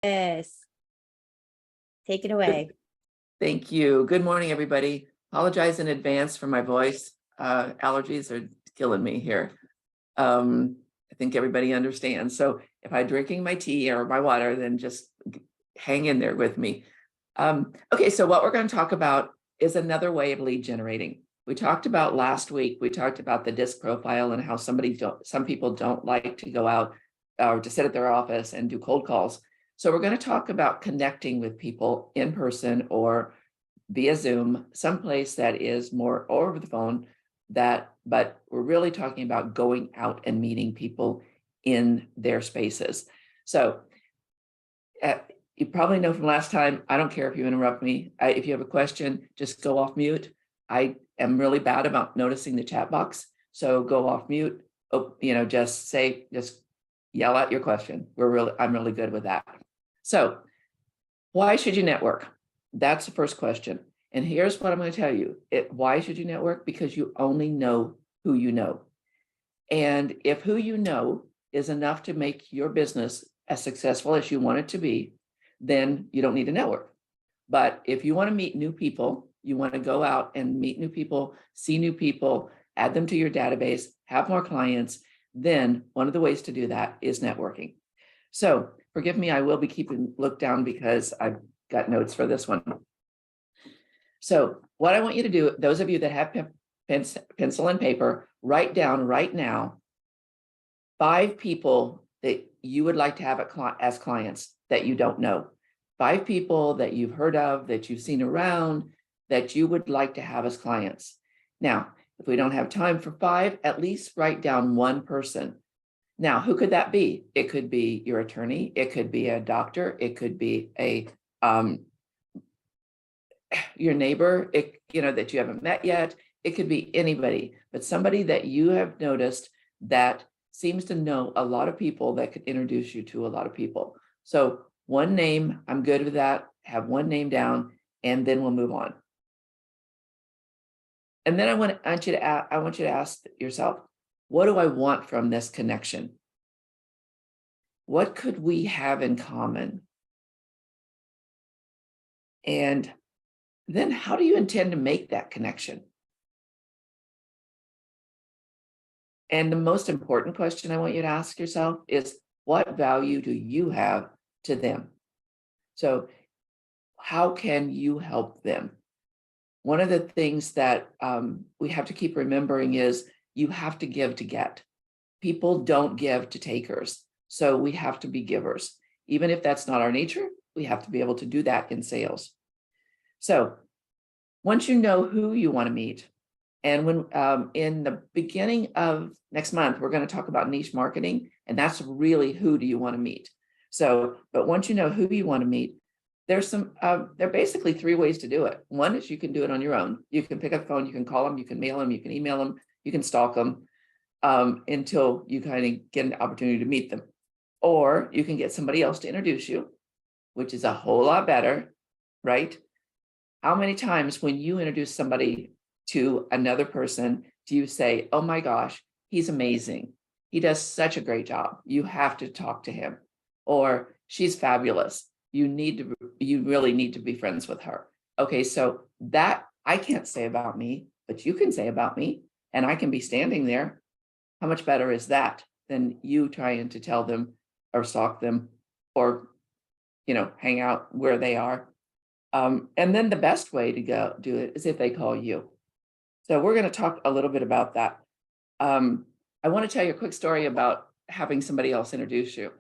Yes. Take it away. Thank you. Good morning, everybody. Apologize in advance for my voice. Allergies are killing me here. I think everybody understands. So if I'm drinking my tea or my water, then just hang in there with me. Okay, so what we're going to talk about is another way of lead generating. We talked about last week, we talked about the DISC profile and how some people don't like to go out or to sit at their office and do cold calls. So we're going to talk about connecting with people in person or via Zoom, someplace that is more over the phone, but we're really talking about going out and meeting people in their spaces. So you probably know from last time, I don't care if you interrupt me. If you have a question, just go off mute. I am really bad about noticing the chat box. So go off mute. Oh, just yell out your question. I'm really good with that. So why should you network? That's the first question. And here's what I'm going to tell you. Why should you network? Because you only know who you know. And if who you know is enough to make your business as successful as you want it to be, then you don't need a network. But if you want to meet new people, you want to go out and meet new people, see new people, add them to your database, have more clients, then one of the ways to do that is networking. So forgive me, I will be keeping look down because I've got notes for this one. So what I want you to do, those of you that have pencil and paper, write down right now 5 people that you would like to have as clients that you don't know. 5 people that you've heard of, that you've seen around, that you would like to have as clients. Now, if we don't have time for 5, at least write down one person. Now, who could that be? It could be your attorney. It could be a doctor. It could be your neighbor, that you haven't met yet. It could be anybody, but somebody that you have noticed that seems to know a lot of people that could introduce you to a lot of people. So one name, I'm good with that. Have one name down, and then we'll move on. And then I want you to ask yourself, what do I want from this connection? What could we have in common? And then how do you intend to make that connection? And the most important question I want you to ask yourself is, what value do you have to them? So how can you help them? One of the things that we have to keep remembering is you have to give to get. People don't give to takers. So we have to be givers. Even if that's not our nature, we have to be able to do that in sales. So once you know who you want to meet, and when in the beginning of next month, we're going to talk about niche marketing, and that's really who do you want to meet. So, but once you know who you want to meet, there are basically 3 ways to do it. One is you can do it on your own. You can pick up the phone, you can call them, you can mail them, you can email them, you can stalk them until you kind of get an opportunity to meet them. Or you can get somebody else to introduce you, which is a whole lot better, right? How many times when you introduce somebody to another person, do you say, oh my gosh, he's amazing. He does such a great job. You have to talk to him. Or she's fabulous. You really need to be friends with her. Okay, so that I can't say about me, but you can say about me, and I can be standing there. How much better is that than you trying to tell them or stalk them or, hang out where they are? And then the best way to go do it is if they call you. So we're going to talk a little bit about that. I want to tell you a quick story about having somebody else introduce you.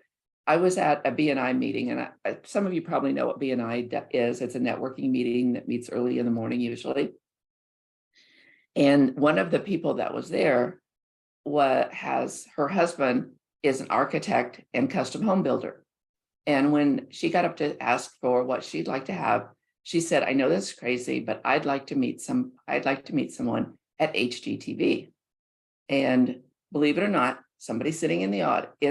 I was at a BNI meeting, and some of you probably know what BNI is. It's a networking meeting that meets early in the morning usually. And one of the people that was there her husband is an architect and custom home builder. And when she got up to ask for what she'd like to have, she said, I know this is crazy, but I'd like to meet someone at HGTV. And believe it or not, somebody sitting in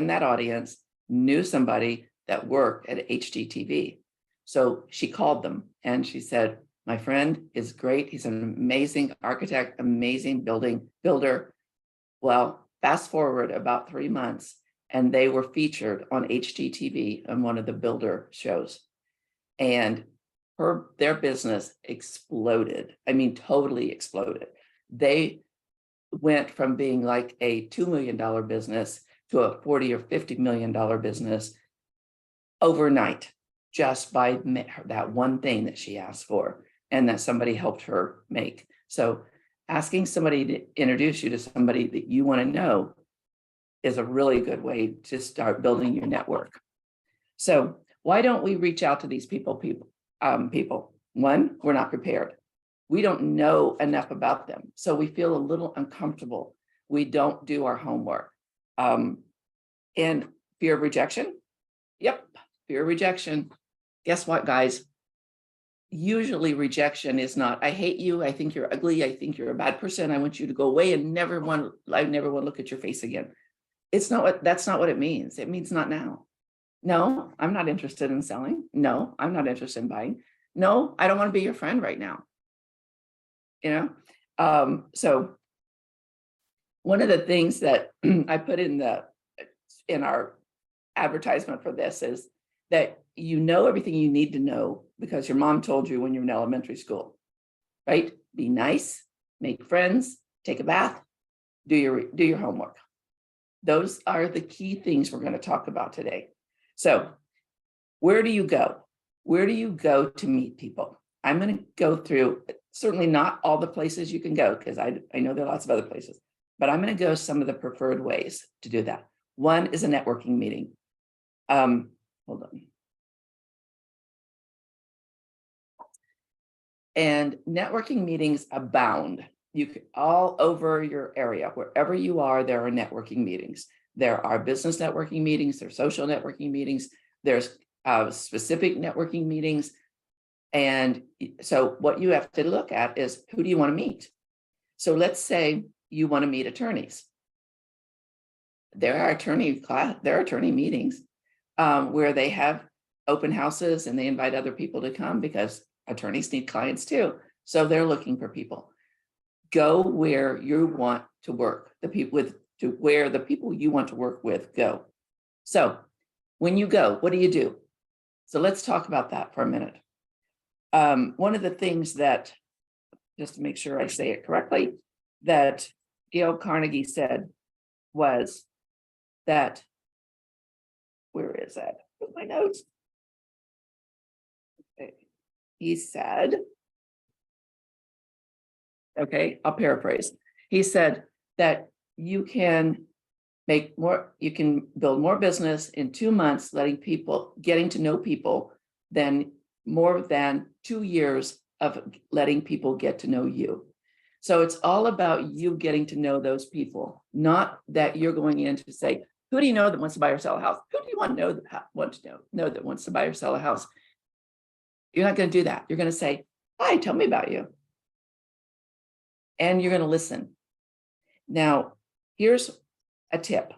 that audience knew somebody that worked at HGTV. So she called them and she said, my friend is great. He's an amazing architect, amazing builder. Well, fast forward about 3 months, and they were featured on HGTV on one of the builder shows. And their business exploded. I mean, totally exploded. They went from being like a $2 million business to a 40 or $50 million business overnight, just by that one thing that she asked for and that somebody helped her make. So asking somebody to introduce you to somebody that you want to know is a really good way to start building your network. So why don't we reach out to these people? One, we're not prepared. We don't know enough about them. So we feel a little uncomfortable. We don't do our homework. And fear of rejection. Yep, fear of rejection. Guess what, guys? Usually rejection is not, I hate you, I think you're ugly, I think you're a bad person, I want you to go away and I never want to look at your face again. That's not what it means. It means not now. No, I'm not interested in selling. No, I'm not interested in buying. No, I don't want to be your friend right now. So one of the things that I put in our advertisement for this is that you know everything you need to know because your mom told you when you were in elementary school, right? Be nice, make friends, take a bath, do your homework. Those are the key things we're going to talk about today. So where do you go? Where do you go to meet people? I'm going to go through, certainly not all the places you can go, because I know there are lots of other places, but I'm going to go some of the preferred ways to do that. One is a networking meeting. Hold on. And networking meetings abound. You can all over your area, wherever you are, there are networking meetings. There are business networking meetings, there's social networking meetings, there's specific networking meetings. And so what you have to look at is, who do you want to meet? So let's say you want to meet attorneys. There are attorney meetings where they have open houses and they invite other people to come because attorneys need clients too. So they're looking for people. Go where you want to work, where the people you want to work with go. So when you go, what do you do? So let's talk about that for a minute. One of the things that, just to make sure I say it correctly, that Gail Carnegie said was that, where is that? Where's my notes? Okay. He said, okay, I'll paraphrase. He said that you can build more business in 2 months, getting to know people, than more than 2 years of letting people get to know you. So it's all about you getting to know those people, not that you're going in to say, who do you know that wants to buy or sell a house? Who do you want to know that wants to buy or sell a house? You're not going to do that. You're going to say, hi, tell me about you. And you're going to listen. Now, here's a tip.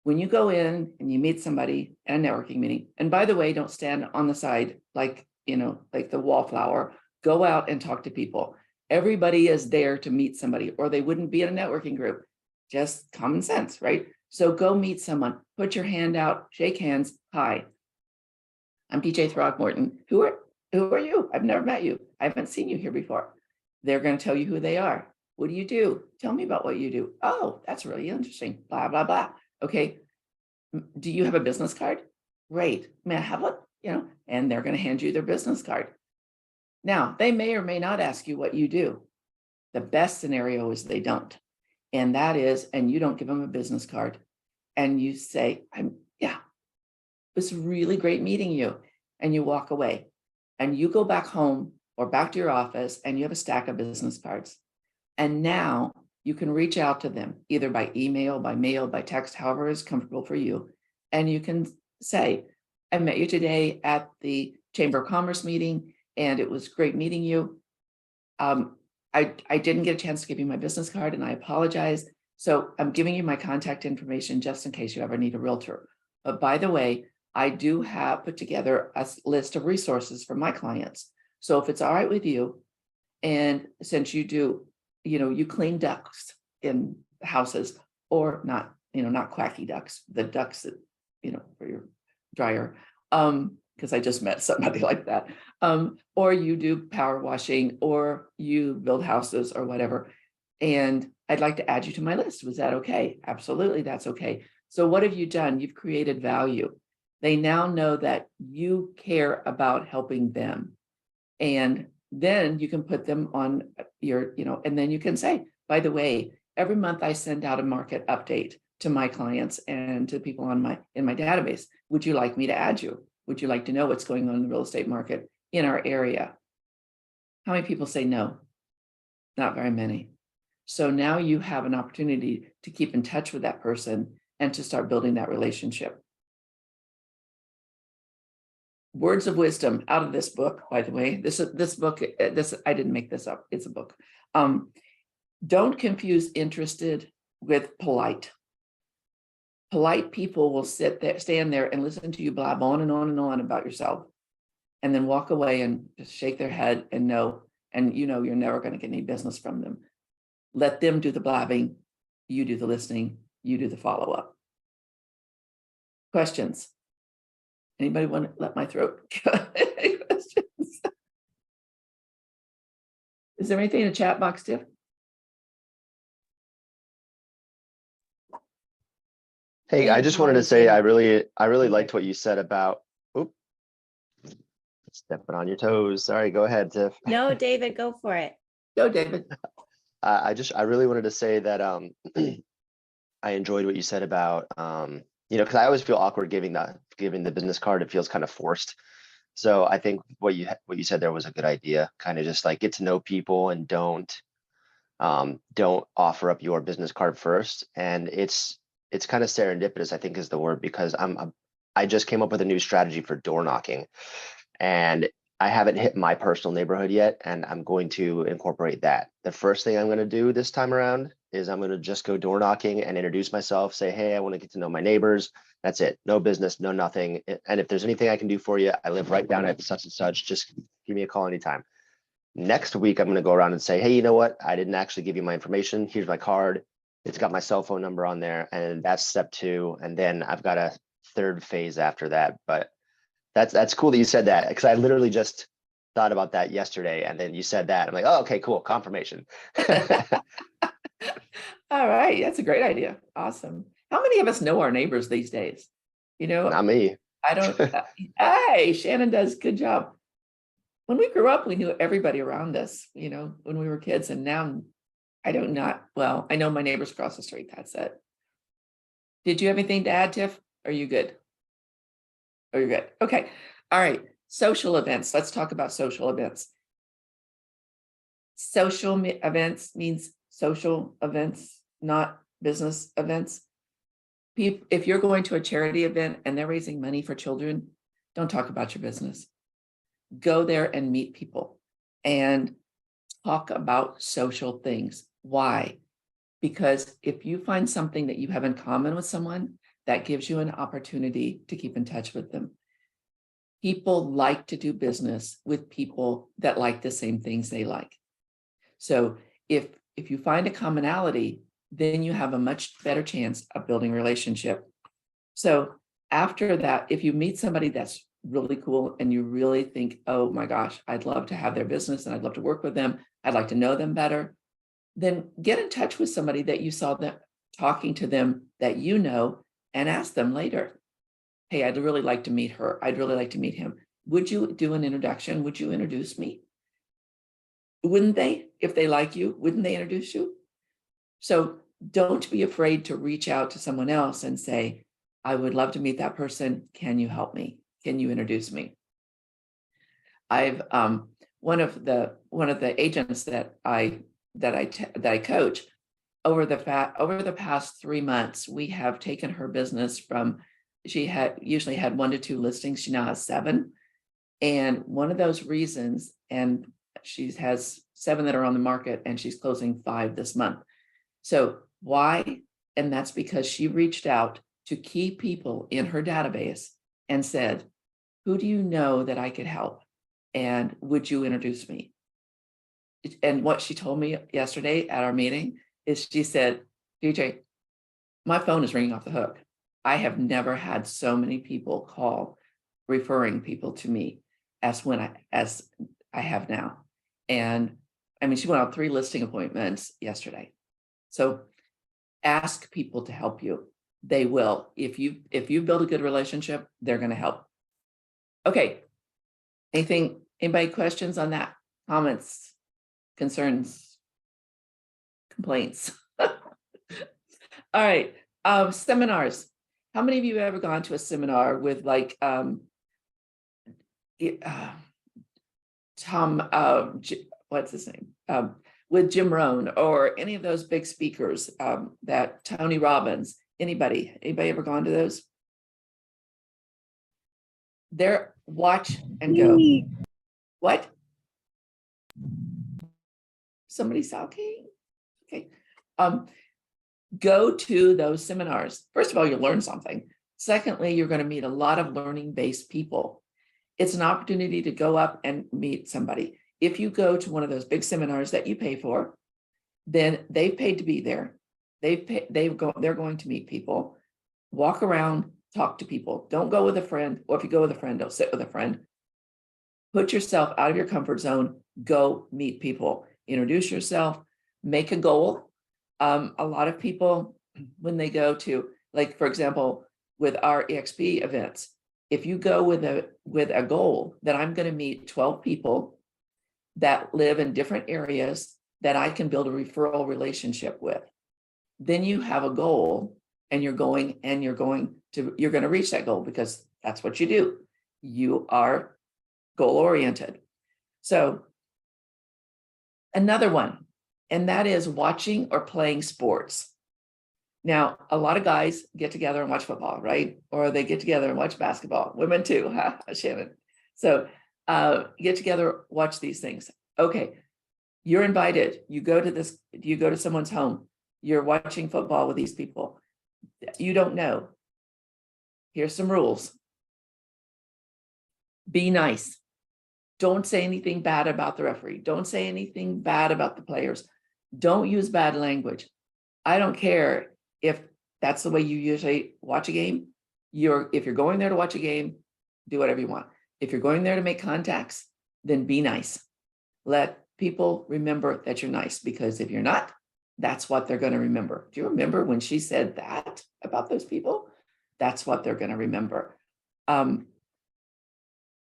When you go in and you meet somebody at a networking meeting, and by the way, don't stand on the side like the wallflower. Go out and talk to people. Everybody is there to meet somebody, or they wouldn't be in a networking group. Just common sense, right? So go meet someone, put your hand out, shake hands. Hi, I'm DJ Throckmorton. Who are you? I've never met you. I haven't seen you here before. They're going to tell you who they are. What do you do? Tell me about what you do. Oh, that's really interesting. Blah, blah, blah. Okay. Do you have a business card? Great. May I have one? And they're going to hand you their business card. Now, they may or may not ask you what you do. The best scenario is they don't. And you don't give them a business card. And you say, it was really great meeting you. And you walk away. And you go back home or back to your office and you have a stack of business cards. And now you can reach out to them either by email, by mail, by text, however is comfortable for you. And you can say, I met you today at the Chamber of Commerce meeting, and it was great meeting you. I didn't get a chance to give you my business card, and I apologize. So I'm giving you my contact information just in case you ever need a realtor. But by the way, I do have put together a list of resources for my clients. So if it's all right with you, and since you do, you clean ducts in houses, or not, not quacky ducks, the ducks that, for your dryer. Because I just met somebody like that. Or you do power washing, or you build houses or whatever. And I'd like to add you to my list. Was that okay? Absolutely, that's okay. So what have you done? You've created value. They now know that you care about helping them. And then you can put them on your, and then you can say, by the way, every month I send out a market update to my clients and to people in my database. Would you like me to add you? Would you like to know what's going on in the real estate market in our area? How many people say no? Not very many. So now you have an opportunity to keep in touch with that person and to start building that relationship. Words of wisdom out of this book, by the way. This book, I didn't make this up. It's a book. Don't confuse interested with polite. Polite people will stand there and listen to you blab on and on and on about yourself, and then walk away and just shake their head and know, and you're never going to get any business from them. Let them do the blabbing. You do the listening. You do the follow-up. Questions? Anybody want to let my throat? Any questions? Is there anything in the chat box, Tiff? Hey, I just wanted to say I really liked what you said about stepping on your toes. Sorry, go ahead, Tiff. No, David, go for it. Go, David. I really wanted to say that I enjoyed what you said about because I always feel awkward giving the business card. It feels kind of forced. So I think what you said there was a good idea. Kind of just like get to know people and don't offer up your business card first. And it's kind of serendipitous, I think is the word, because I just came up with a new strategy for door knocking, and I haven't hit my personal neighborhood yet, and I'm going to incorporate that. The first thing I'm going to do this time around is I'm going to just go door knocking and introduce myself, say, hey, I want to get to know my neighbors. That's it. No business, no nothing. And if there's anything I can do for you, I live right down at such and such. Just give me a call anytime. Next week, I'm going to go around and say, hey, you know what? I didn't actually give you my information. Here's my card. It's got my cell phone number on there. And that's step 2. And then I've got a third phase after that. But that's cool that you said that, because I literally just thought about that yesterday. And then you said that. I'm like, oh, okay, cool. Confirmation. All right. That's a great idea. Awesome. How many of us know our neighbors these days? Not me. I don't. Hey, Shannon does. Good job. When we grew up, we knew everybody around us, when we were kids. And now I don't well, I know my neighbors across the street. That's it. Did you have anything to add, Tiff? Are you good? Oh, you're good. Okay. All right. Social events. Let's talk about social events. Social events means social events, not business events. If you're going to a charity event and they're raising money for children, don't talk about your business. Go there and meet people and talk about social things. Why? Because if you find something that you have in common with someone, that gives you an opportunity to keep in touch with them. People like to do business with people that like the same things they like. So if you find a commonality, then you have a much better chance of building a relationship. So after that, if you meet somebody that's really cool and you really think, oh my gosh, I'd love to have their business and I'd love to work with them, I'd like to know them better, then get in touch with somebody that you saw them talking to them that and ask them later, hey, I'd really like to meet her. I'd really like to meet him. Would you do an introduction? Would you introduce me? Wouldn't they? If they like you, wouldn't they introduce you? So don't be afraid to reach out to someone else and say, I would love to meet that person. Can you help me? Can you introduce me? I've one of the agents that I coach, over the past 3 months, we have taken her business from, she usually had 1 to 2 listings. She now has 7. And one of those reasons, and she has 7 that are on the market, and she's closing 5 this month. So why? And that's because she reached out to key people in her database and said, who do you know that I could help? And would you introduce me? And what she told me yesterday at our meeting is she said, DJ, my phone is ringing off the hook. I have never had so many people call referring people to me as I have now. And I mean, she went on 3 listing appointments yesterday. So ask people to help you. They will. If you build a good relationship, they're going to help. Okay. Anybody questions on that? Comments, concerns, complaints? All right. Seminars. How many of you have ever gone to a seminar with like Tom, what's his name? With Jim Rohn or any of those big speakers, that Tony Robbins, anybody ever gone to those? There, watch and go. What? Somebody saw okay. Okay. Go to those seminars. First of all, you'll learn something. Secondly, you're going to meet a lot of learning-based people. It's an opportunity to go up and meet somebody. If you go to one of those big seminars that you pay for, then they've paid to be there. They're going to meet people. Walk around, talk to people. Don't go with a friend, or if you go with a friend, don't sit with a friend. Put yourself out of your comfort zone. Go meet people. Introduce yourself. Make a goal. A lot of people, when they go to, like, for example, with our EXP events, if you go with a goal that I'm going to meet 12 people that live in different areas that I can build a referral relationship with, then you have a goal, and you're going to reach that goal, because that's what you do. You are goal oriented. So another one, and that is watching or playing sports. Now, a lot of guys get together and watch football, right? Or they get together and watch basketball. Women too, huh, Shannon? So get together, watch these things. Okay, you're invited. You go to someone's home. You're watching football with these people. You don't know. Here's some rules. Be nice. Don't say anything bad about the referee. Don't say anything bad about the players. Don't use bad language. I don't care if that's the way you usually watch a game. If you're going there to watch a game, do whatever you want. If you're going there to make contacts, then be nice. Let people remember that you're nice, because if you're not, that's what they're going to remember. Do you remember when she said that about those people? That's what they're going to remember.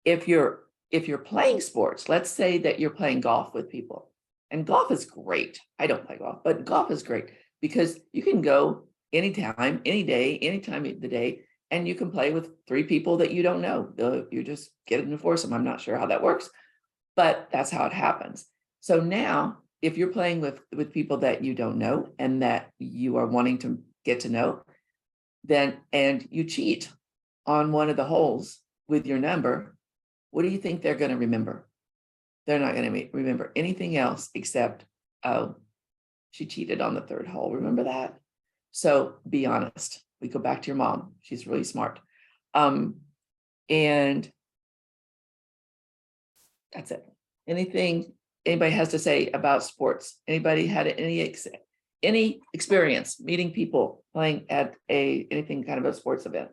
If you're playing sports, let's say that you're playing golf with people, and golf is great. I don't play golf, but golf is great because you can go anytime, any day, any time of the day, and you can play with 3 people that you don't know. You just get in the foursome. I'm not sure how that works, but that's how it happens. So now, if you're playing with people that you don't know and that you are wanting to get to know, and you cheat on one of the holes with your number, what do you think they're going to remember? They're not going to remember anything else except, oh, she cheated on the 3rd hole. Remember that? So be honest. We go back to your mom. She's really smart. And that's it. Anything anybody has to say about sports? Anybody had any experience meeting people playing at anything kind of a sports event?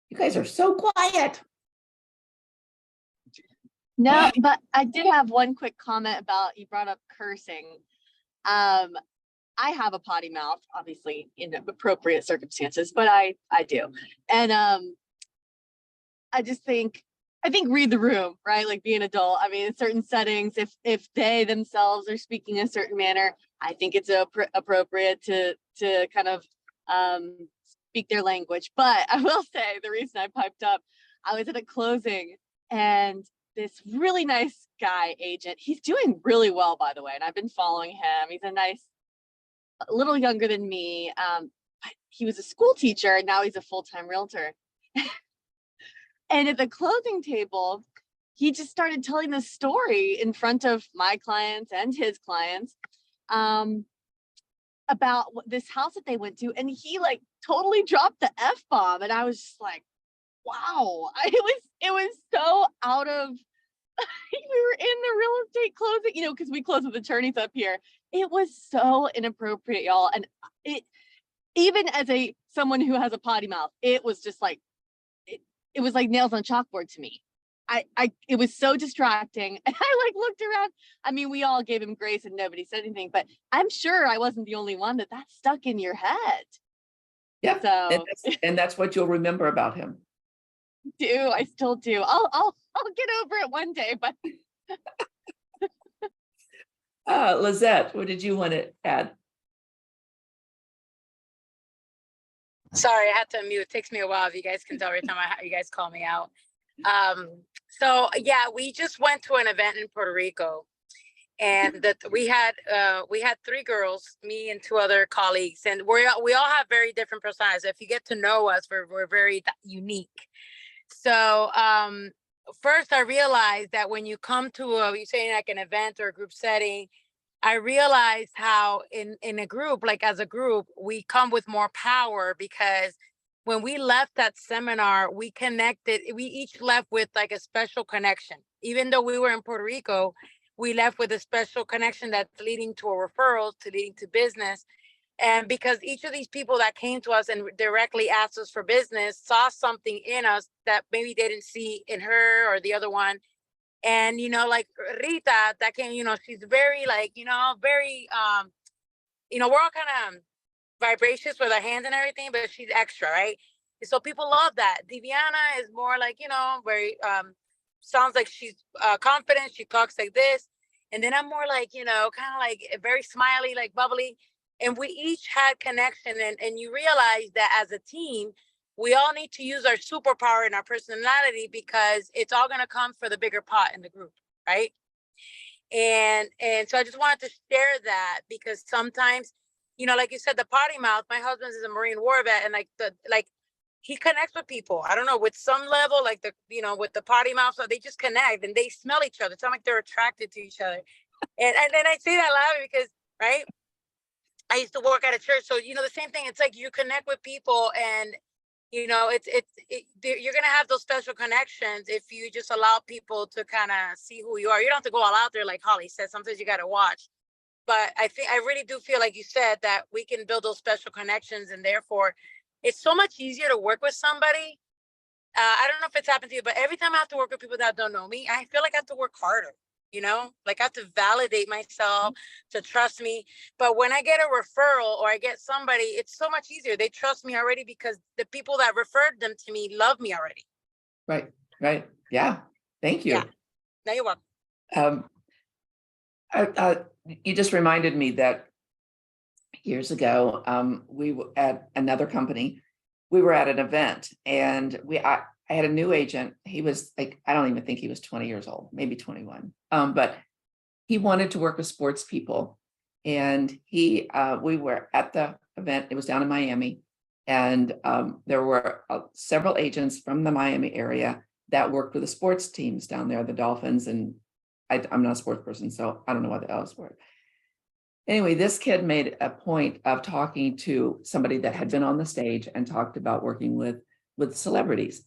You guys are so quiet. No, but I did have one quick comment about, you brought up cursing. I have a potty mouth, obviously in appropriate circumstances, but I do. And I think read the room, right? Like, be an adult. I mean, in certain settings, if they themselves are speaking in a certain manner, I think it's appropriate to kind of speak their language. But I will say, the reason I piped up, I was at a closing, and this really nice guy agent, he's doing really well, by the way, and I've been following him. He's a little younger than me. But he was a school teacher, and now he's a full-time realtor. And at the closing table, he just started telling this story in front of my clients and his clients about this house that they went to, and he like totally dropped the F-bomb, and I was just like, wow. It was so out of we were in the real estate closing, because we close with attorneys up here. it was so inappropriate, y'all. And it, even as someone who has a potty mouth, it was just like, it was like nails on chalkboard to me. It was so distracting. And I like looked around. I mean, we all gave him grace and nobody said anything, but I'm sure I wasn't the only one that stuck in your head. Yeah. So And that's what you'll remember about him. I still do. I'll get over it one day, but Lizette, what did you want to add? Sorry, I had to unmute. It takes me a while. If you guys can tell every time you guys call me out. So yeah, we just went to an event in Puerto Rico, and that we had 3 girls, me and 2 other colleagues, and we all have very different personalities. If you get to know us, we're very unique. So first I realized that when you come to you say like an event or a group setting, I realized how in a group, like as a group, we come with more power, because when we left that seminar, we each left with like a special connection. Even though we were in Puerto Rico, we left with a special connection that's leading to a referral, to leading to business. And because each of these people that came to us and directly asked us for business saw something in us that maybe they didn't see in her or the other one. And, like Rita, that came, she's very like, very, we're all kind of vivacious with our hands and everything, but she's extra, right? And so people love that. Diviana is more like, very, sounds like she's confident. She talks like this. And then I'm more like, kind of like very smiley, like bubbly. And we each had connection. And you realize that as a team, we all need to use our superpower and our personality, because it's all going to come for the bigger pot in the group, right? And so I just wanted to share that, because sometimes, like you said, the potty mouth, my husband is a Marine War vet, and like he connects with people. I don't know, with some level, like with the potty mouth, so they just connect and they smell each other. It's not like they're attracted to each other. And then I say that laughing because, right, I used to work at a church. So, the same thing, it's like you connect with people, and you're gonna have those special connections if you just allow people to kind of see who you are. You don't have to go all out there, like Holly said. Sometimes you got to watch. But I really do feel, like you said, that we can build those special connections, and therefore, it's so much easier to work with somebody. I don't know if it's happened to you, but every time I have to work with people that don't know me, I feel like I have to work harder. Like I have to validate myself to trust me. But when I get a referral or I get somebody, it's so much easier. They trust me already because the people that referred them to me love me already. Right. Yeah. Thank you. Yeah. No, you're welcome. You just reminded me that years ago, we were at another company. We were at an event, and I had a new agent. He was like, I don't even think he was 20 years old, maybe 21. But he wanted to work with sports people. And we were at the event, it was down in Miami. And there were several agents from the Miami area that worked with the sports teams down there, the Dolphins. And I'm not a sports person, so I don't know what the else were. Anyway, this kid made a point of talking to somebody that had been on the stage and talked about working with celebrities.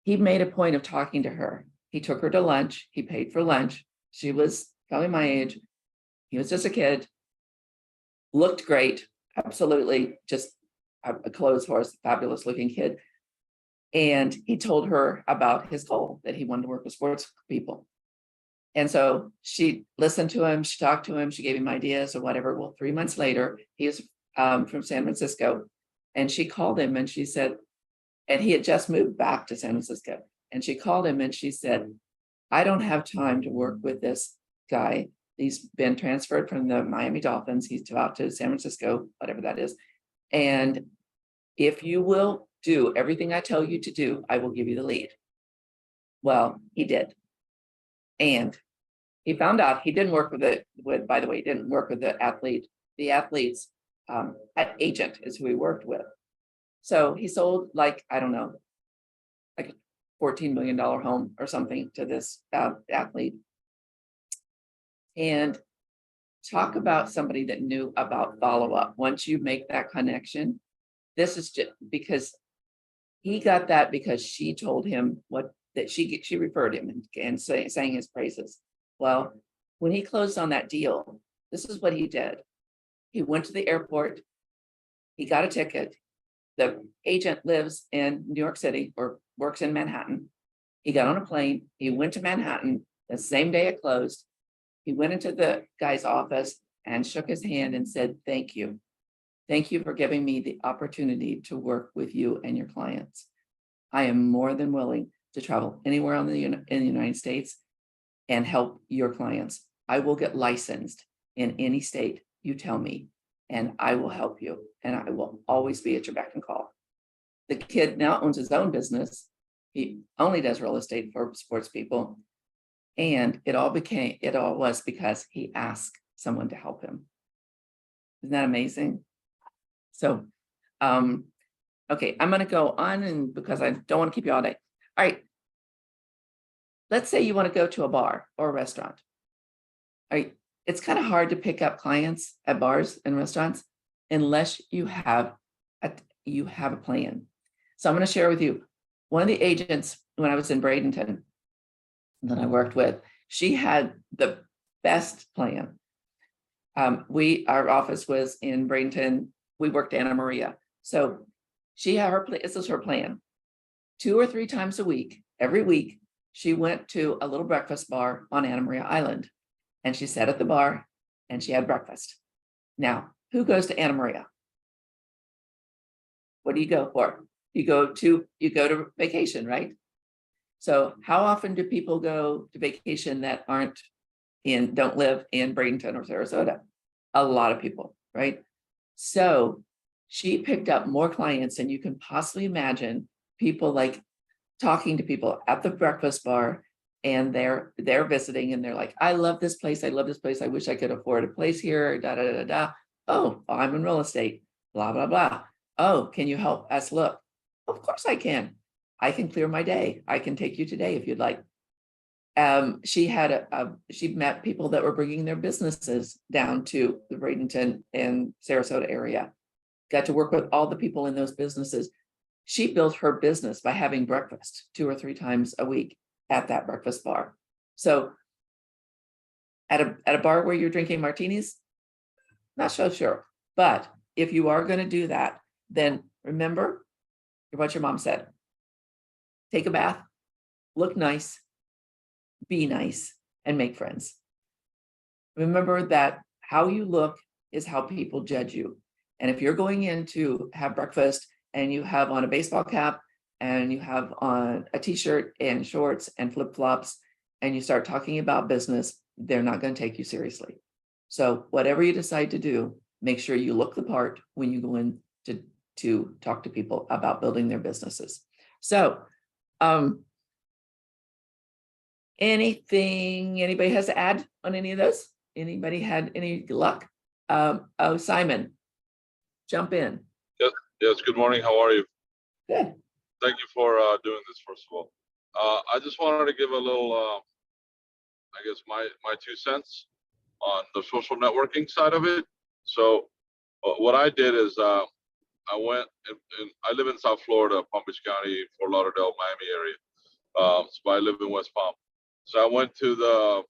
He made a point of talking to her. He took her to lunch. He paid for lunch. She was probably my age. He was just a kid. Looked great. Absolutely. Just a clothes horse, fabulous looking kid. And he told her about his goal, that he wanted to work with sports people. And so she listened to him. She talked to him. She gave him ideas or whatever. Well, 3 months later, he was from San Francisco. And she called him and she said, and he had just moved back to San Francisco. And she called him and she said, I don't have time to work with this guy. He's been transferred from the Miami Dolphins. He's out to San Francisco, whatever that is. And if you will do everything I tell you to do, I will give you the lead. Well, he did. And he found out he didn't work by the way, he didn't work with the athlete. The athlete's agent is who he worked with. So he sold like, I don't know, like a $14 million home or something to this athlete. And talk about somebody that knew about follow-up. Once you make that connection, this is just because he got that because she told him that she referred him and sang his praises. Well, when he closed on that deal, This is what he did. He went to the airport. He got a ticket. The agent lives in New York City or works in Manhattan. He got on a plane. He went to Manhattan the same day it closed. He went into the guy's office and shook his hand and said, "Thank you. Thank you for giving me the opportunity to work with you and your clients. I am more than willing to travel anywhere in the United States and help your clients. I will get licensed in any state you tell me, and I will help you, and I will always be at your beck and call." The kid now owns his own business. He only does real estate for sports people. And it all was because he asked someone to help him. Isn't that amazing? So, okay, I'm gonna go on, and because I don't want to keep you all day. All right. Let's say you want to go to a bar or a restaurant. All right, it's kind of hard to pick up clients at bars and restaurants unless you have a plan. So I'm going to share with you one of the agents when I was in Bradenton that I worked with. She had the best plan. Our office was in Bradenton. We worked Anna Maria. So she had this is her plan. 2 or 3 times a week, every week, she went to a little breakfast bar on Anna Maria Island, and she sat at the bar and she had breakfast. Now, who goes to Anna Maria? What do you go for? You go to vacation, right? So how often do people go to vacation that don't live in Bradenton or Sarasota? A lot of people, right? So she picked up more clients than you can possibly imagine. People like talking to people at the breakfast bar, and they're visiting and they're like, "I love this place. I love this place. I wish I could afford a place here. Da da da da. Oh, I'm in real estate. Blah blah blah. Oh, can you help us look? Of course I can. I can clear my day. I can take you today if you'd like." She met people that were bringing their businesses down to the Bradenton and Sarasota area. Got to work with all the people in those businesses. She built her business by having breakfast 2 or 3 times a week at that breakfast bar. So at a bar where you're drinking martinis, not so sure. But if you are going to do that, then remember what your mom said. Take a bath, look nice, be nice, and make friends. Remember that how you look is how people judge you. And if you're going in to have breakfast and you have on a baseball cap and you have on a t-shirt and shorts and flip-flops and you start talking about business, they're not going to take you seriously. So whatever you decide to do, make sure you look the part when you go in to talk to people about building their businesses. So anything anybody has to add on any of those? Anybody had any luck? Oh, Simon, jump in. Yes, good morning. How are you? Good. Thank you for doing this, first of all. I just wanted to give a little, I guess, my 2 cents on the social networking side of it. So what I did is I went, I live in South Florida, Palm Beach County, Fort Lauderdale, Miami area. So I live in West Palm. So I went to the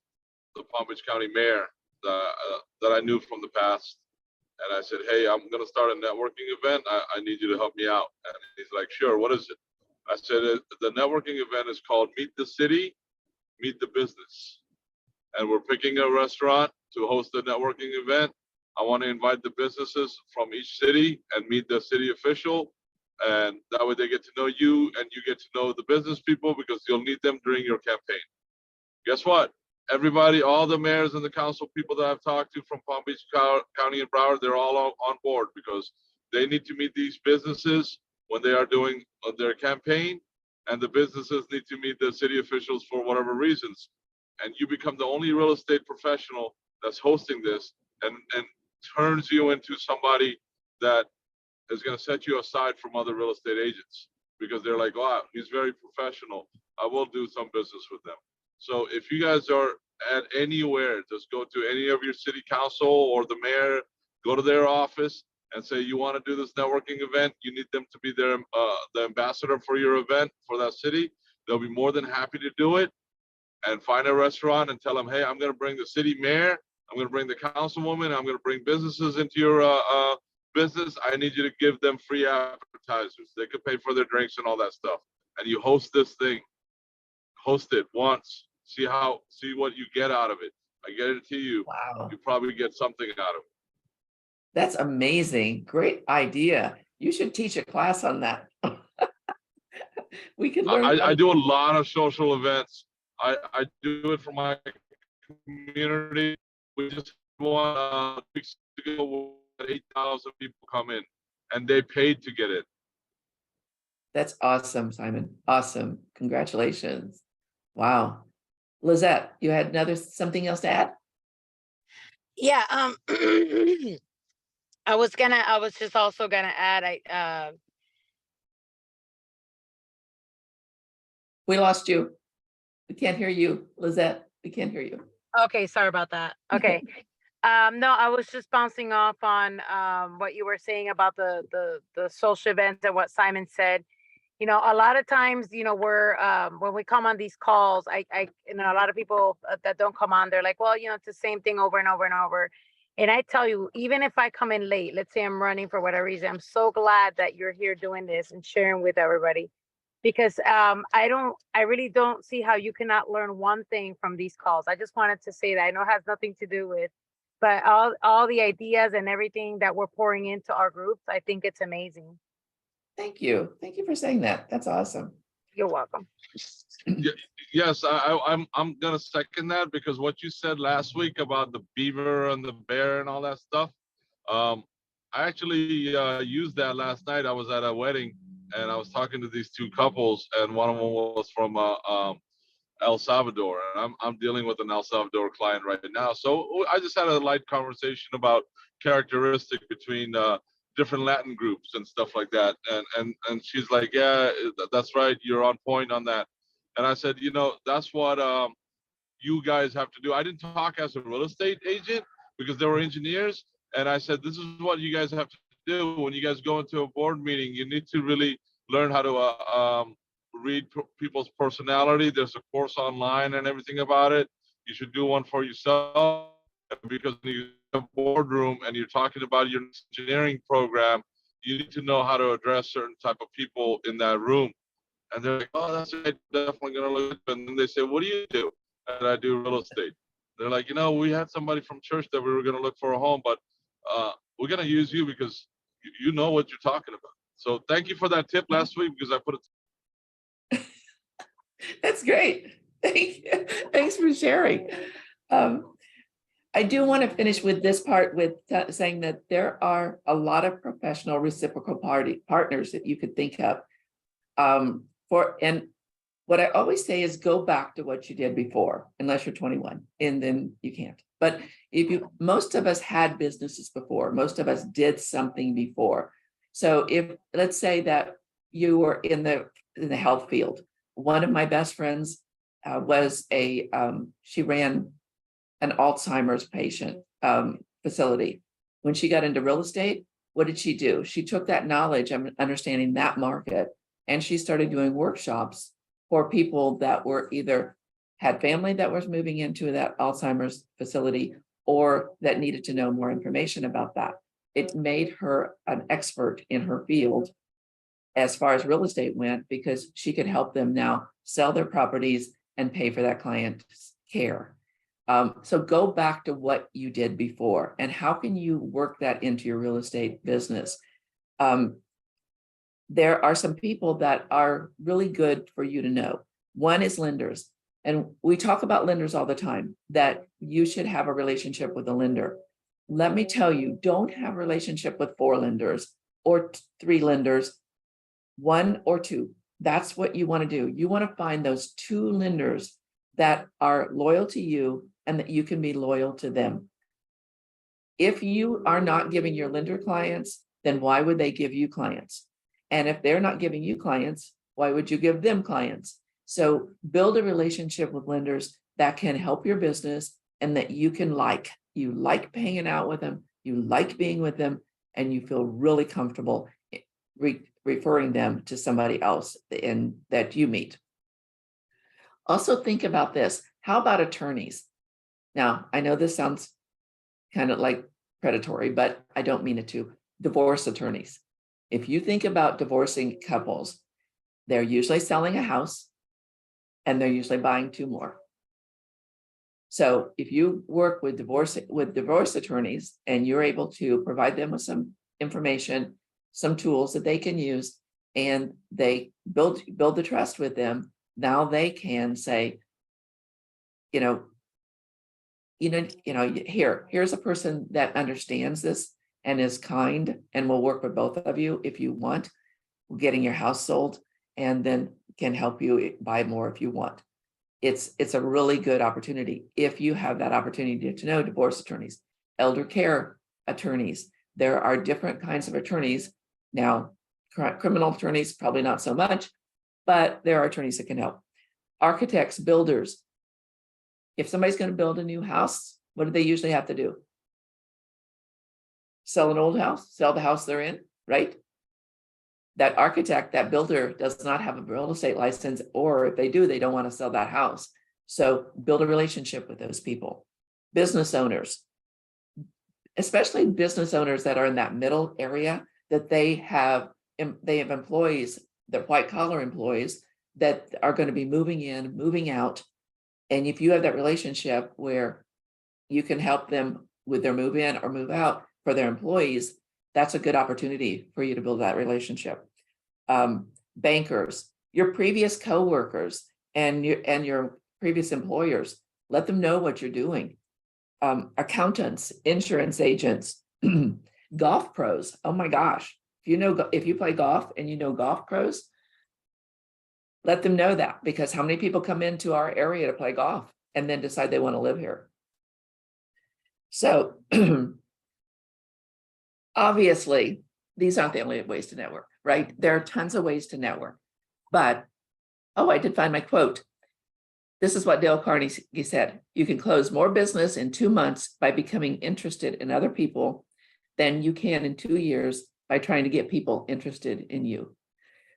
Palm Beach County mayor that I knew from the past. And I said, "Hey, I'm going to start a networking event. I need you to help me out." And he's like, "Sure, what is it?" I said, "The networking event is called Meet the City, Meet the Business. And we're picking a restaurant to host the networking event. I want to invite the businesses from each city and meet the city official. And that way they get to know you and you get to know the business people because you'll need them during your campaign." Guess what? Everybody, all the mayors and the council people that I've talked to from Palm Beach County and Broward, they're all on board because they need to meet these businesses when they are doing their campaign, and the businesses need to meet the city officials for whatever reasons. And you become the only real estate professional that's hosting this and turns you into somebody that is going to set you aside from other real estate agents because they're like, "Wow, he's very professional. I will do some business with them." So if you guys are at anywhere, just go to any of your city council or the mayor, go to their office and say you want to do this networking event. You need them to be there, the ambassador for your event for that city. They'll be more than happy to do it. And find a restaurant and tell them, "Hey, I'm going to bring the city mayor I'm gonna bring the councilwoman, I'm gonna bring businesses into your business. I need you to give them free appetizers. They could pay for their drinks and all that stuff. And you host this thing, host it once, see what you get out of it. I guarantee you, Wow, you probably get something out of it. that's amazing. Great idea. You should teach a class on that. We could learn. I do a lot of social events. I do it for my community. We just won 2 weeks ago, 8,000 people come in, and they paid to get in. That's awesome, Simon. Awesome. Congratulations. Wow. Lizette, you had something else to add? Yeah, I was just also gonna add, We lost you. We can't hear you, Lizette. We can't hear you. okay, sorry about that. Okay. No, I was just bouncing off on what you were saying about the social events and what Simon said. You know, a lot of times, you know, we're when we come on these calls, I you know, a lot of people that don't come on, they're like, well, you know, it's the same thing over and over and over. And I tell you, even if I come in late, let's say I'm running for whatever reason, I'm so glad that you're here doing this and sharing with everybody. Because I really don't see how you cannot learn one thing from these calls. I just wanted to say that. I know it has nothing to do with, but all the ideas and everything that we're pouring into our groups, I think it's amazing. Thank you. Thank you for saying that. That's awesome. You're welcome. Yes, I'm gonna second that, because what you said last week about the beaver and the bear and all that stuff, I actually used that last night. I was at a wedding and I was talking to these two couples, and one of them was from El Salvador, and I'm dealing with an El Salvador client right now. So I just had a light conversation about characteristic between different Latin groups and stuff like that. And she's like, yeah, that's right, you're on point on that. And I said, you know, that's what you guys have to do. I didn't talk as a real estate agent because they were engineers. And I said, this is what you guys have to do. When you guys go into a board meeting, you need to really learn how to read people's personality. There's a course online and everything about it. You should do one for yourself, because when you have a boardroom and you're talking about your engineering program, you need to know how to address certain type of people in that room. And they're like, oh, that's right, definitely gonna look. And then they say, what do you do? And I do real estate. They're like, you know, we had somebody from church that we were gonna look for a home, but we're gonna use you because you know what you're talking about. So thank you for that tip last week, because I put it. That's great. Thank you. Thanks for sharing. I do want to finish with this part with saying that there are a lot of professional reciprocal partners that you could think of. And what I always say is go back to what you did before, unless you're 21, and then you can't. But most of us had businesses before, most of us did something before. So if, let's say that you were in the health field, one of my best friends was she ran an Alzheimer's patient facility. When she got into real estate, what did she do? She took that knowledge of understanding that market, and she started doing workshops for people that were either had family that was moving into that Alzheimer's facility or that needed to know more information about that. It made her an expert in her field as far as real estate went, because she could help them now sell their properties and pay for that client's care. So go back to what you did before, and how can you work that into your real estate business? There are some people that are really good for you to know. One is lenders. And we talk about lenders all the time, that you should have a relationship with a lender. Let me tell you, don't have a relationship with 4 lenders or 3 lenders, 1 or 2. That's what you want to do. You want to find those 2 lenders that are loyal to you and that you can be loyal to them. If you are not giving your lender clients, then why would they give you clients? And if they're not giving you clients, why would you give them clients? So build a relationship with lenders that can help your business and that you can like. You like hanging out with them, you like being with them, and you feel really comfortable referring them to somebody else that you meet. Also think about this. How about attorneys? Now, I know this sounds kind of like predatory, but I don't mean it to. Divorce attorneys. If you think about divorcing couples, they're usually selling a house and they're usually buying 2 more. So if you work with divorce attorneys and you're able to provide them with some information, some tools that they can use, and they build the trust with them, now they can say, here's a person that understands this and is kind and will work with both of you if you want, getting your house sold, and then can help you buy more if you want. It's a really good opportunity if you have that opportunity to know divorce attorneys, elder care attorneys. There are different kinds of attorneys. Now, criminal attorneys, probably not so much, but there are attorneys that can help. Architects, builders. If somebody's going to build a new house, what do they usually have to do? Sell an old house, sell the house they're in, right? That architect, that builder does not have a real estate license, or if they do, they don't want to sell that house. So build a relationship with those people. Business owners, especially business owners that are in that middle area, that they have employees, they're white collar employees that are going to be moving in, moving out. And if you have that relationship where you can help them with their move in or move out for their employees, that's a good opportunity for you to build that relationship. Bankers, your previous coworkers and your previous employers, let them know what you're doing. Accountants, insurance agents, golf pros. Oh my gosh. If you play golf and you know golf pros, let them know that, because how many people come into our area to play golf and then decide they want to live here? So obviously, these aren't the only ways to network, right? There are tons of ways to network. But, I did find my quote. This is what Dale Carnegie said. You can close more business in 2 months by becoming interested in other people than you can in 2 years by trying to get people interested in you.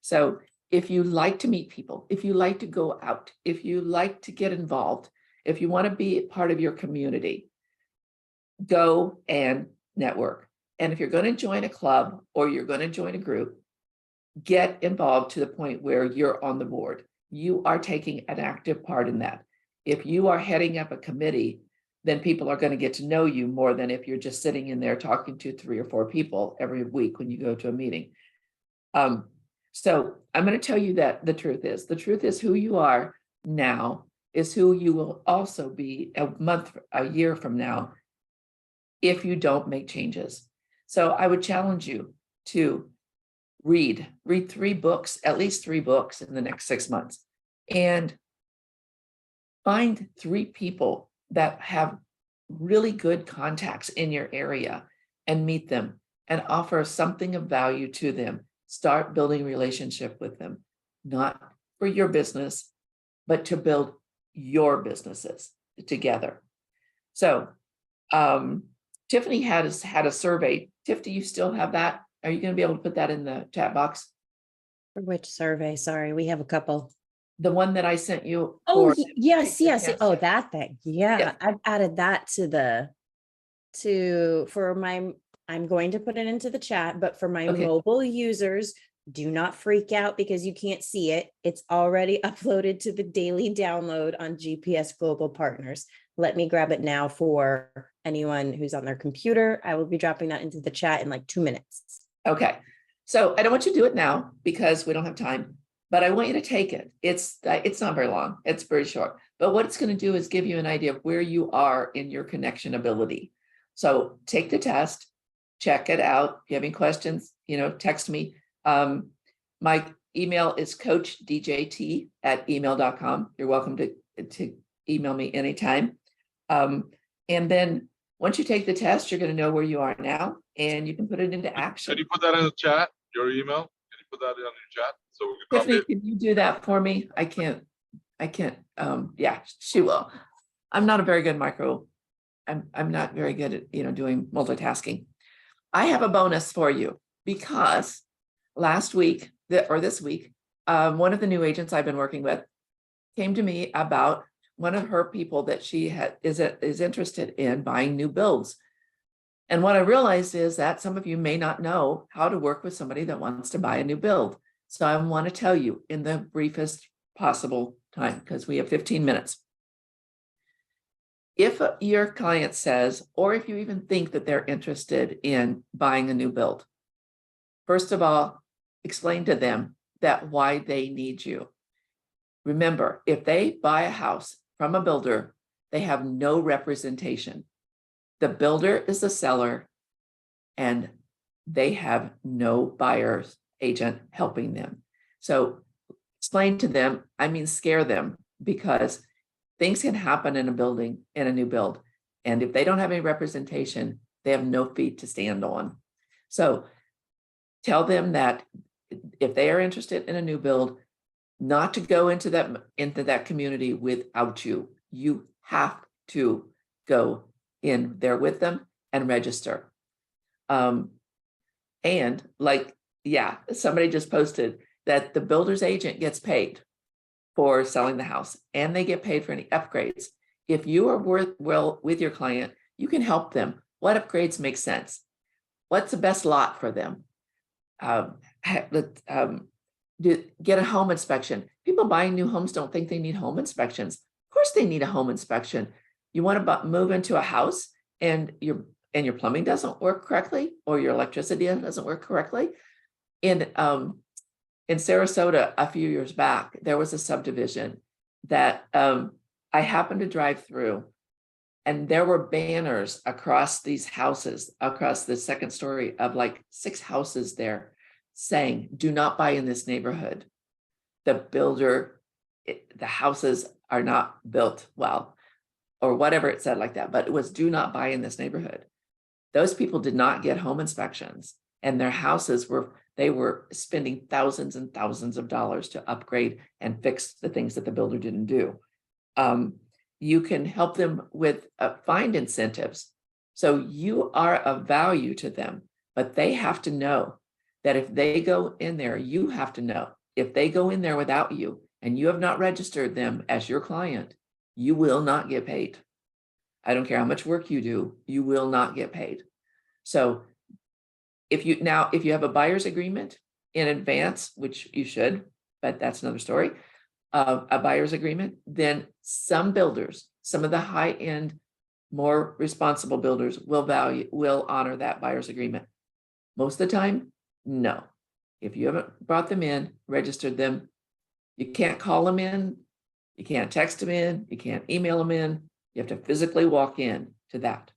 So if you like to meet people, if you like to go out, if you like to get involved, if you want to be part of your community, go and network. And if you're going to join a club or you're going to join a group, get involved to the point where you're on the board. You are taking an active part in that. If you are heading up a committee, then people are going to get to know you more than if you're just sitting in there talking to 3 or 4 people every week when you go to a meeting. So I'm going to tell you that the truth is who you are now is who you will also be a year from now if you don't make changes. So I would challenge you to read 3 books, at least 3 books in the next 6 months, and find 3 people that have really good contacts in your area and meet them and offer something of value to them. Start building a relationship with them, not for your business, but to build your businesses together. So Tiffany had a survey. Tiff, do you still have that? Are you going to be able to put that in the chat box? For which survey? Sorry, we have a couple. The one that I sent you. Oh, for- yes. Yes. Oh, that thing. Yeah, Yeah. I've added that I'm going to put it into the chat, but for my Okay. mobile users, do not freak out because you can't see it. It's already uploaded to the daily download on GPS Global Partners. Let me grab it now for anyone who's on their computer. I will be dropping that into the chat in like 2 minutes. Okay. So I don't want you to do it now because we don't have time, but I want you to take it. It's not very long. It's very short. But what it's going to do is give you an idea of where you are in your connection ability. So take the test, check it out. If you have any questions, text me. My email is coachdjt@email.com. You're welcome to email me anytime. And then once you take the test, you're going to know where you are now and you can put it into action. Can you put that in the chat, your email? Can you put that in your chat so we can copy Tiffany, it? can you do that for me? I can't, yeah, she will. I'm not a very good I'm not very good at, doing multitasking. I have a bonus for you because last week or this week, one of the new agents I've been working with came to me about one of her people that she is interested in buying new builds And what I realized is that some of you may not know how to work with somebody that wants to buy a new build. So I want to tell you in the briefest possible time, because we have 15 minutes. If your client says, or if you even think that they're interested in buying a new build, first of all, explain to them that why they need you. Remember, if they buy a house from a builder, they have no representation. The builder is the seller and they have no buyer's agent helping them. So explain to them, I mean, scare them, because things can happen in a building, in a new build. And if they don't have any representation, they have no feet to stand on. So tell them that if they are interested in a new build, not to go into that community without you. You have to go in there with them and register. And like, yeah, somebody just posted that the builder's agent gets paid for selling the house and they get paid for any upgrades. If you are well with your client, you can help them. What upgrades make sense? What's the best lot for them? Get a home inspection. People buying new homes don't think they need home inspections. Of course they need a home inspection. You want to move into a house and your plumbing doesn't work correctly, or your electricity doesn't work correctly. In Sarasota a few years back, there was a subdivision that I happened to drive through, and there were banners across these houses, across the second story of like 6 houses there, saying, do not buy in this neighborhood. The builder, the houses are not built well, or whatever it said like that, but it was do not buy in this neighborhood. Those people did not get home inspections, and their houses they were spending thousands and thousands of dollars to upgrade and fix the things that the builder didn't do. You can help them with find incentives. So you are of value to them, but they have to know that if they go in there, you have to know, if they go in there without you and you have not registered them as your client, you will not get paid. I don't care how much work you do, you will not get paid. So if you have a buyer's agreement in advance, which you should, but that's another story, a buyer's agreement, then some builders, some of the high-end, more responsible builders will honor that buyer's agreement. Most of the time, no. If you haven't brought them in, registered them, you can't call them in, you can't text them in, you can't email them in, you have to physically walk in to that.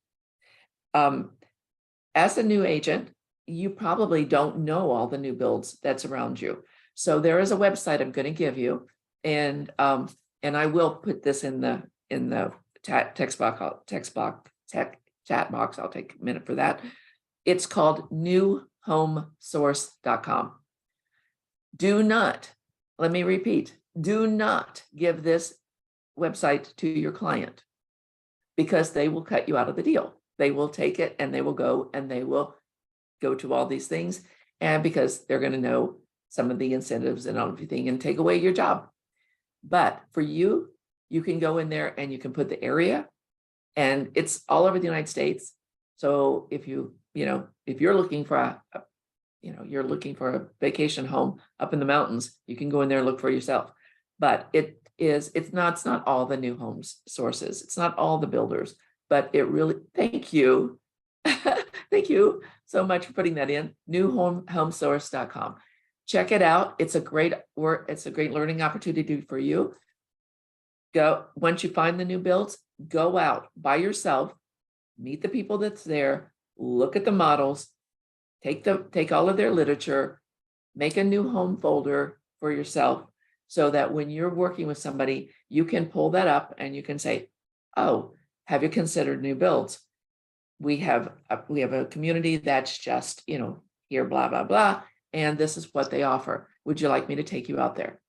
As a new agent, you probably don't know all the new builds that's around you. So there is a website I'm going to give you, and I will put this in the chat box. I'll take a minute for that. It's called newhomesource.com. Do not, let me repeat, do not give this website to your client, because they will cut you out of the deal. They will take it and they will go to all these things, and because they're going to know some of the incentives and everything and take away your job. But for you, you can go in there and you can put the area, and it's all over the United States. So if you're looking for a vacation home up in the mountains, you can go in there and look for yourself. But it's not all the new homes sources. It's not all the builders, but it really, thank you. Thank you so much for putting that in, newhomesource.com. Check it out. It's a great learning opportunity for you. Once you find the new builds, go out by yourself, meet the people that's there, look at the models, take all of their literature, make a new home folder for yourself, so that when you're working with somebody, you can pull that up and you can say, oh, have you considered new builds? We have a community that's just, here, blah, blah, blah, and this is what they offer. Would you like me to take you out there?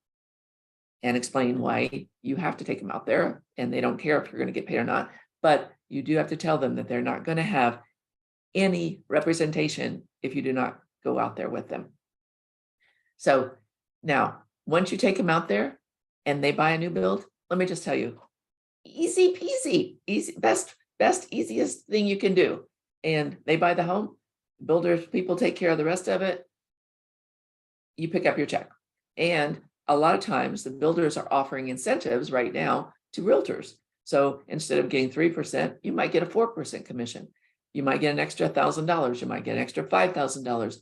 And explain why you have to take them out there, and they don't care if you're going to get paid or not, but you do have to tell them that they're not going to have any representation if you do not go out there with them. So now, once you take them out there and they buy a new build, let me just tell you, easy peasy, easy, best, easiest thing you can do and they buy the home, builders, people take care of the rest of it. You pick up your check. And a lot of times the builders are offering incentives right now to realtors. So instead of getting 3%, you might get a 4% commission. You might get an extra $1,000. You might get an extra $5,000.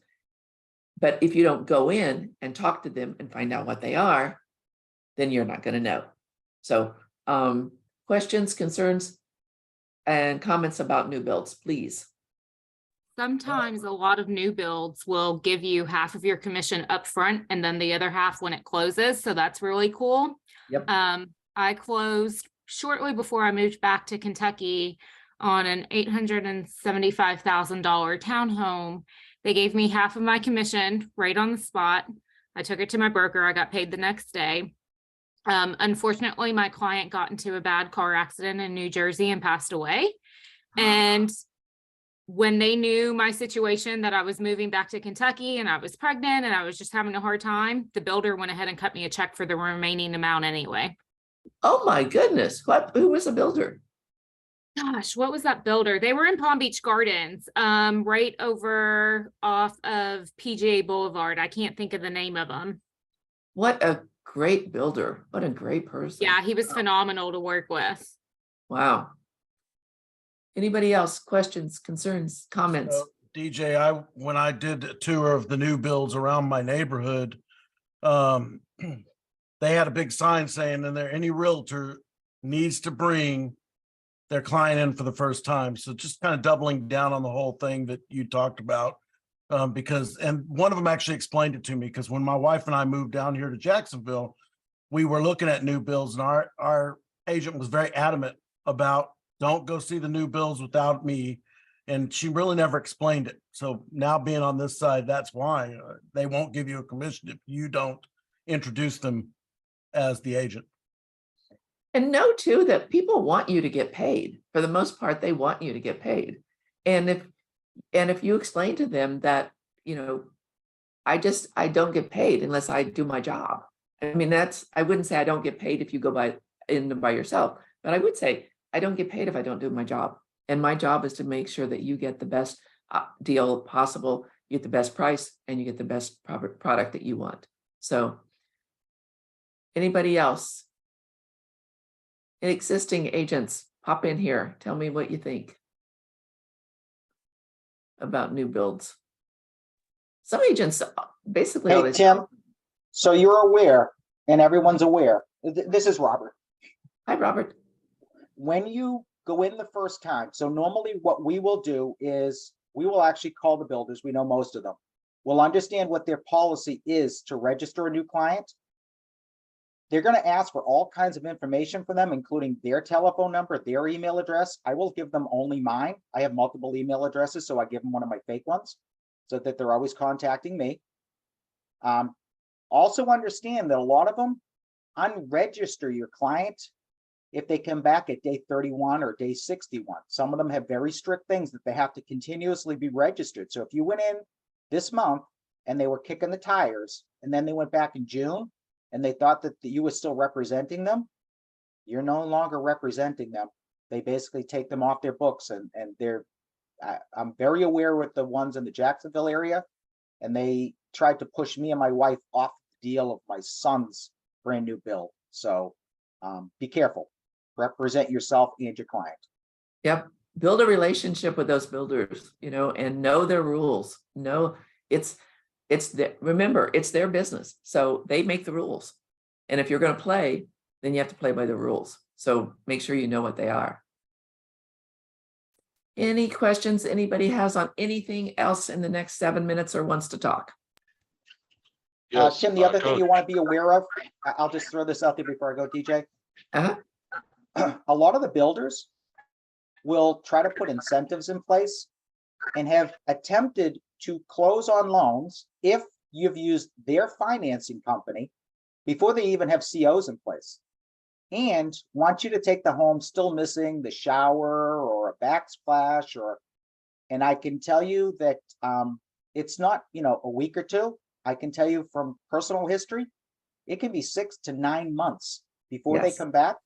But if you don't go in and talk to them and find out what they are, then you're not going to know. So questions, concerns, and comments about new builds, please. Sometimes a lot of new builds will give you half of your commission up front and then the other half when it closes. So that's really cool. Yep. I closed shortly before I moved back to Kentucky on an $875,000 townhome. They gave me half of my commission right on the spot. I took it to my broker. I got paid the next day. Unfortunately, my client got into a bad car accident in New Jersey and passed away. And when they knew my situation, that I was moving back to Kentucky and I was pregnant and I was just having a hard time, the builder went ahead and cut me a check for the remaining amount anyway. Oh my goodness. Who was the builder? Gosh, what was that builder? They were in Palm Beach Gardens, right over off of PGA Boulevard. I can't think of the name of them. What a great builder. What a great person. Yeah, he was phenomenal to work with. Wow. Anybody else? Questions, concerns, comments? So, DJ, when I did a tour of the new builds around my neighborhood, they had a big sign saying that any realtor needs to bring their client in for the first time. So just kind of doubling down on the whole thing that you talked about, because one of them actually explained it to me, because when my wife and I moved down here to Jacksonville, we were looking at new builds, and our agent was very adamant about don't go see the new builds without me. And she really never explained it. So now being on this side, that's why they won't give you a commission if you don't introduce them as the agent. And know too that people want you to get paid. For the most part, they want you to get paid. And if you explain to them that, I don't get paid unless I do my job. I mean, I wouldn't say I don't get paid if you go by yourself, but I would say I don't get paid if I don't do my job. And my job is to make sure that you get the best deal possible, you get the best price, and you get the best product that you want. So anybody else? Existing agents, pop in here. Tell me what you think about new builds. Some agents basically. Hey, Tim, so you're aware, and everyone's aware, this is Robert. Hi, Robert. When you go in the first time, so normally what we will do is we will actually call the builders. We know most of them. We'll understand what their policy is to register a new client. They're going to ask for all kinds of information from them, including their telephone number, their email address. I will give them only mine. I have multiple email addresses, so I give them one of my fake ones so that they're always contacting me. Also understand that a lot of them unregister your client if they come back at day 31 or day 61. Some of them have very strict things that they have to continuously be registered. So if you went in this month and they were kicking the tires, and then they went back in June, and they thought that you were still representing them, you're no longer representing them. They basically take them off their books, and I'm very aware with the ones in the Jacksonville area, and they tried to push me and my wife off the deal of my son's brand new build. So be careful, represent yourself and your client. Yep. Build a relationship with those builders, and know their rules. Remember, it's their business. So they make the rules. And if you're going to play, then you have to play by the rules. So make sure you know what they are. Any questions anybody has on anything else in the next 7 minutes or wants to talk? Yes, Tim, the other thing Coach. you want to be aware of, I'll just throw this out there before I go, DJ. Uh-huh. A lot of the builders will try to put incentives in place and have attempted to close on loans if you've used their financing company before they even have COs in place, and want you to take the home still missing the shower or a backsplash, and I can tell you that it's not, a week or two. I can tell you from personal history, it can be 6 to 9 months before they Yes. come back.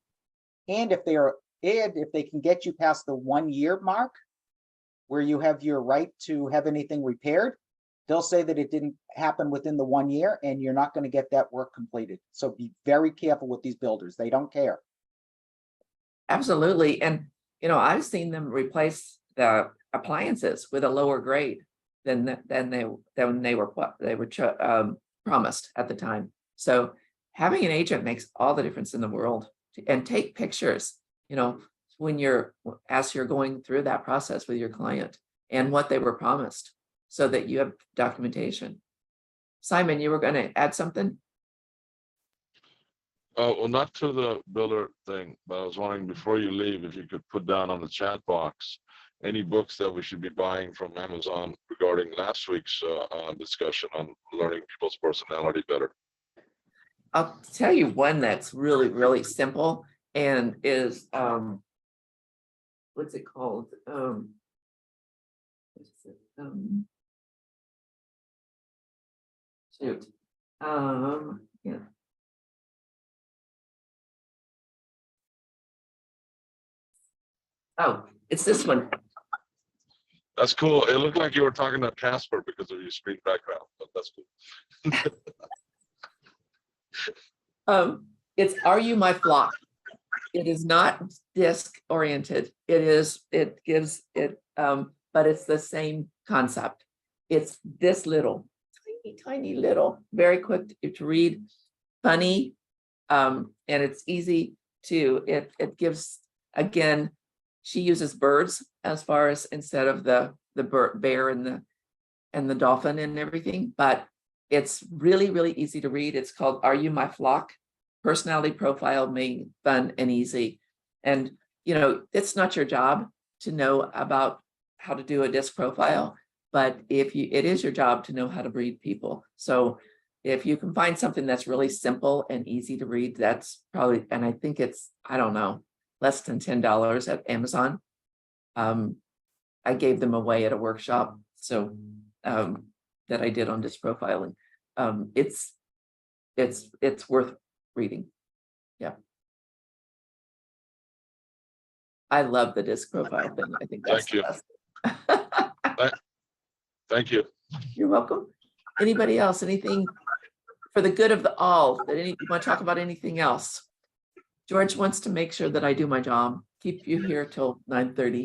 And if they can get you past the 1 year mark, where you have your right to have anything repaired, they'll say that it didn't happen within the 1 year and you're not going to get that work completed. So be very careful with these builders. They don't care. Absolutely. And, I've seen them replace the appliances with a lower grade than they were promised at the time. So having an agent makes all the difference in the world. And take pictures, as you're going through that process with your client and what they were promised, so that you have documentation. Simon, you were going to add something? Well, not to the builder thing, but I was wondering before you leave, if you could put down on the chat box any books that we should be buying from Amazon regarding last week's discussion on learning people's personality better. I'll tell you one that's really, really simple and is, what's it called? Shoot. Yeah. Oh, it's this one. That's cool. It looked like you were talking to Casper because of your screen background, but that's cool. It's Are You My Flock? It is not disc oriented. But it's the same concept. It's this little, tiny little, very quick to read, funny, and it's easy to, it gives, again, she uses birds as far as instead of the bear and the dolphin and everything, but it's really, really easy to read. It's called Are You My Flock? Personality Profile Made Fun and Easy. And, it's not your job to know about how to do a disc profile, but it is your job to know how to read people. So if you can find something that's really simple and easy to read, that's probably, and I think it's, I don't know, less than $10 at Amazon. I gave them away at a workshop. So that I did on disc profiling. It's worth reading. Yeah. I love the disc profile thing. I think that's Thank you. the best. Thank you. You're welcome. Anybody else? Anything for the good of the all? You want to talk about anything else? George wants to make sure that I do my job. Keep you here till 9:30.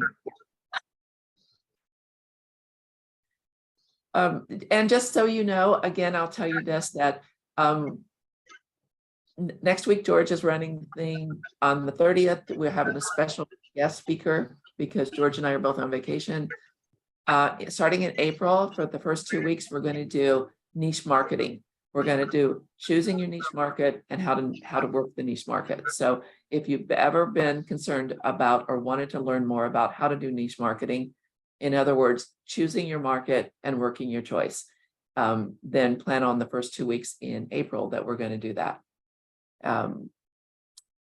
And just so you know, again, I'll tell you this, that next week, George is running the thing on the 30th. We're having a special guest speaker because George and I are both on vacation. Starting in April, for the first 2 weeks, we're going to do niche marketing. We're going to do choosing your niche market and how to work the niche market. So if you've ever been concerned about or wanted to learn more about how to do niche marketing, in other words, choosing your market and working your choice, then plan on the first 2 weeks in April that we're going to do that.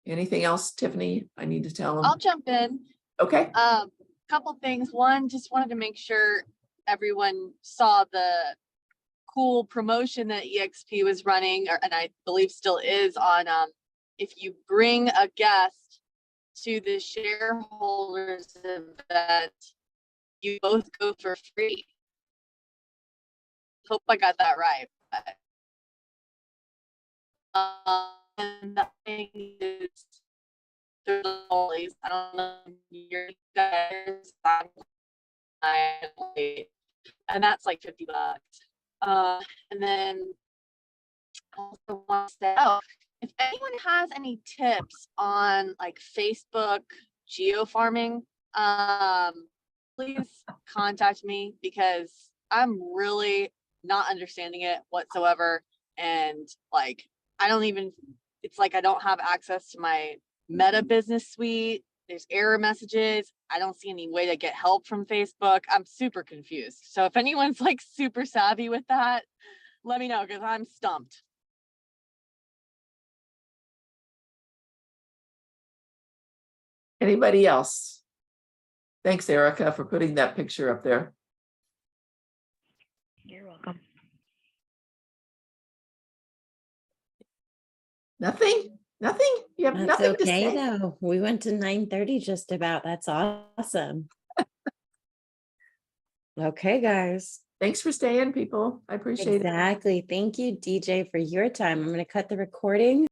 Anything else, Tiffany, I need to tell them? I'll jump in. Okay. Couple things. One, just wanted to make sure everyone saw the cool promotion that EXP was running, and I believe still is, on if you bring a guest to the shareholders event, you both go for free. Hope I got that right. And the thing is, there's always, I don't know, your guys, and that's like $50. And then also want to say, if anyone has any tips on like Facebook geofarming, please contact me, because I'm really not understanding it whatsoever. And like, it's like I don't have access to my Meta Business Suite. There's error messages. I don't see any way to get help from Facebook. I'm super confused. So if anyone's like super savvy with that, let me know, because I'm stumped. Anybody else? Thanks, Erica, for putting that picture up there. You're welcome. Nothing? Nothing? You have That's nothing to okay say? though. We went to 9:30 just about. That's awesome. Okay, guys. Thanks for staying, people. I appreciate it. Exactly. Thank you, DJ, for your time. I'm going to cut the recording.